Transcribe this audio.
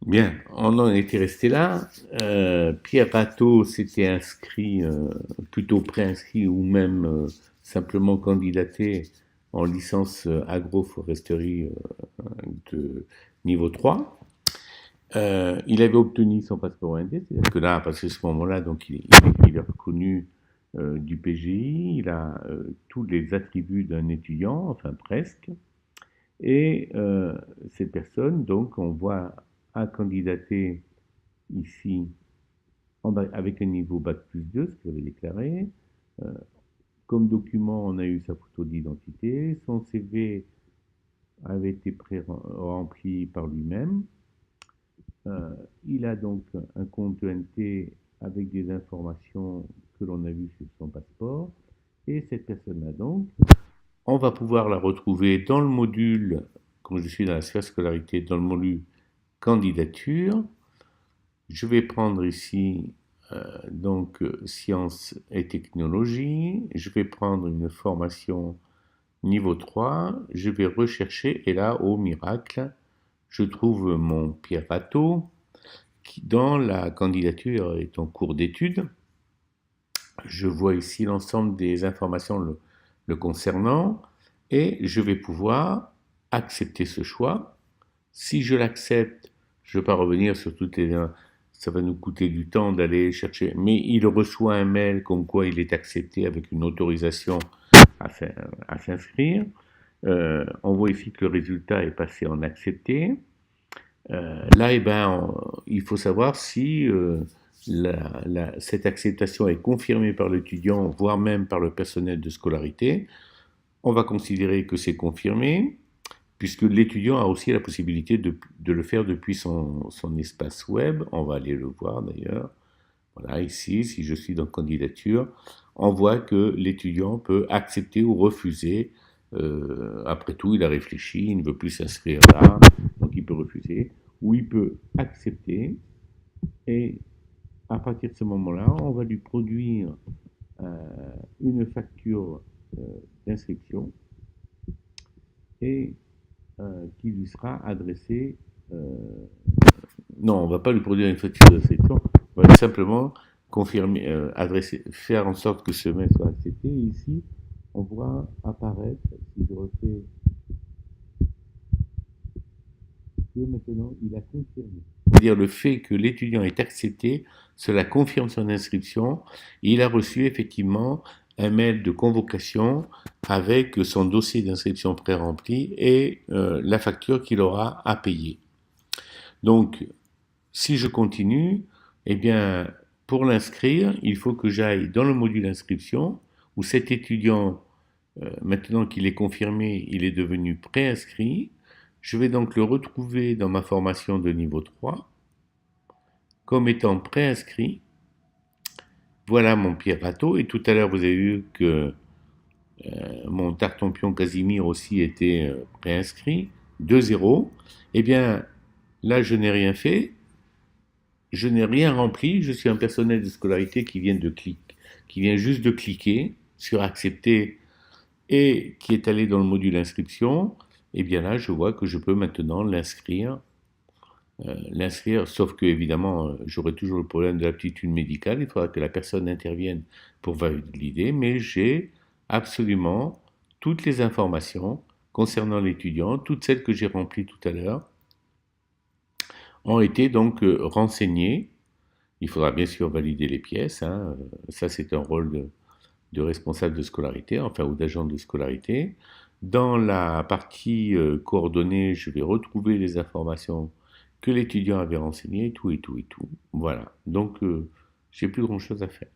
Bien, on en était resté là. Pierre Rateau s'était inscrit, plutôt préinscrit ou même simplement candidaté en licence agroforesterie de niveau 3. Il avait obtenu son passeport indien, c'est-à-dire que là, à partir de ce moment-là, donc il est reconnu du PGI, il a tous les attributs d'un étudiant, enfin presque, et cette personne, donc, on voit a candidaté ici avec un niveau Bac+2, ce qu'il avait déclaré. Euh, Comme document, on a eu sa photo d'identité, son CV avait été pré-rempli par lui-même. Euh, il a donc un compte ENT avec des informations que l'on a vues sur son passeport. Et cette personne-là, donc, on va pouvoir la retrouver dans le module, comme je suis dans la sphère scolarité, dans le module candidature. Je vais prendre ici donc sciences et technologies. Je vais prendre une formation niveau 3. Je vais rechercher et là, au miracle, je trouve mon Pierre Rateau qui, dans la candidature, est en cours d'étude. Je vois ici l'ensemble des informations le concernant et je vais pouvoir accepter ce choix. Si je l'accepte, je ne vais pas revenir sur toutes les... Ça va nous coûter du temps d'aller chercher. Mais il reçoit un mail comme quoi il est accepté avec une autorisation à s'inscrire. On voit ici que le résultat est passé en accepté. Là, eh ben, il faut savoir si cette acceptation est confirmée par l'étudiant, voire même par le personnel de scolarité. On va considérer que c'est confirmé, puisque l'étudiant a aussi la possibilité de le faire depuis son espace web. On va aller le voir d'ailleurs. Voilà, ici, si je suis dans candidature, on voit que l'étudiant peut accepter ou refuser. Après tout, il a réfléchi, il ne veut plus s'inscrire là, donc il peut refuser, ou il peut accepter. Et à partir de ce moment-là, on va lui produire une facture euh, d'inscription et qui lui sera adressée. euh, non, on ne va pas lui produire une facture d'inscription, on va simplement confirmer, faire en sorte que ce mail soit accepté. Et ici, on voit apparaître, si je refais, que maintenant il a confirmé. C'est-à-dire le fait que l'étudiant est accepté, cela confirme son inscription. Il a reçu effectivement un mail de convocation avec son dossier d'inscription pré-rempli et la facture qu'il aura à payer. Donc, si je continue, eh bien, pour l'inscrire, il faut que j'aille dans le module inscription où cet étudiant, maintenant qu'il est confirmé, il est devenu préinscrit. Je vais donc le retrouver dans ma formation de niveau 3 comme étant préinscrit. Voilà mon Pierre Rateau. Et tout à l'heure, vous avez vu que mon Tartampion Casimir aussi était préinscrit. 2-0. Eh bien, là, je n'ai rien fait. Je n'ai rien rempli, je suis un personnel de scolarité qui vient juste de cliquer sur accepter et qui est allé dans le module inscription. Et bien là, je vois que je peux maintenant l'inscrire, sauf que évidemment, j'aurai toujours le problème de l'aptitude médicale. Il faudra que la personne intervienne pour valider, mais j'ai absolument toutes les informations concernant l'étudiant, toutes celles que j'ai remplies tout à l'heure, ont été donc renseignées. Il faudra bien sûr valider les pièces, hein. Ça c'est un rôle de responsable de scolarité, enfin ou d'agent de scolarité. Dans la partie coordonnées, je vais retrouver les informations que l'étudiant avait renseignées, tout et tout et tout. Voilà, donc j'ai plus grand chose à faire.